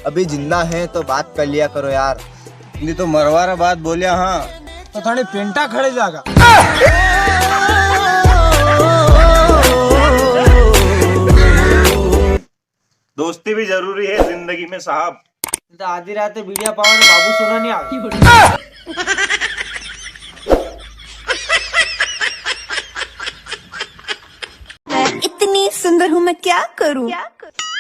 अभी जिंदा है तो बात कर लिया करो यार। नहीं तो मरवारा बात बोलिया। हाँ तो थाने पेंटा खड़े जागा। दोस्ती भी जरूरी है जिंदगी में साहब। तो आधी रात वीडियो पावा ने बाबू सोना नहीं आ। इतनी सुंदर हूँ मैं क्या करूँ।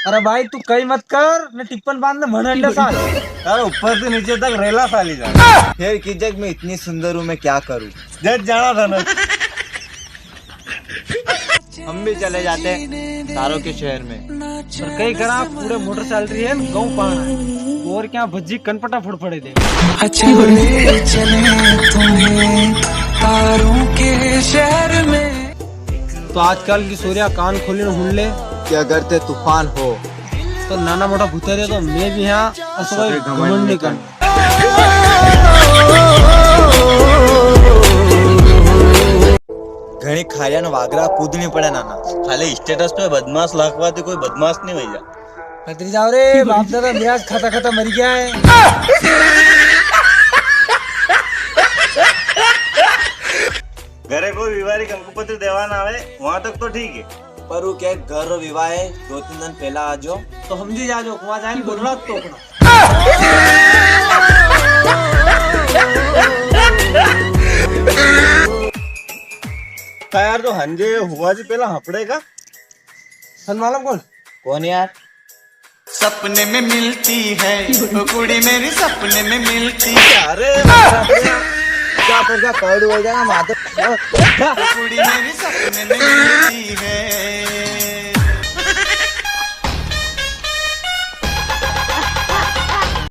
अरे भाई तू कहीं मत कर न टिप्पण बांध मन अंडा साल। अरे ऊपर से नीचे तक रेला साली जा। फिर की जग में इतनी सुंदर हूँ मैं क्या करूँ। जज जाना था ना। हम भी चले जाते तारों के शहर में। और कई करा पूरे मोटर चल रही है गाँव पाना है। और क्या भज्जी कनपटा फड़फड़े दे। चले चले तुम्हें तारों के शहर में। तो आजकल की सूर्या कान खोले हुन ले कि अगर ते तूफान हो तो नाना मोटा भूतेरे तो मैं भी यहाँ असोई घमंड नहीं कर। घणी खारिया न वागरा कूदनी पड़े नाना। खाली स्टेटस पे बदमाश लाखवाते कोई बदमाश नहीं भैया। खतरी जाओ रे बाप दादा ब्याज खाता खाता मर गया है। घरे कोई विवारी कंकुपति देवान आवे वहाँ तक तो ठीक है। पर वो क्या घर रो विवाह है 2-3 दिन पहला आ जाओ तो हम जी जा जो वहाँ जाए बोलना तो अपना। यार तो हंजे हुआ जी पहला हपड़े का सन मालूम कौन कौन यार। सपने में मिलती है वो कुड़ी मेरी सपने में मिलती है। अरे क्या पर क्या कौड़ हो जाएगा माधव। कुड़ी मेरी सपने में मिलती है।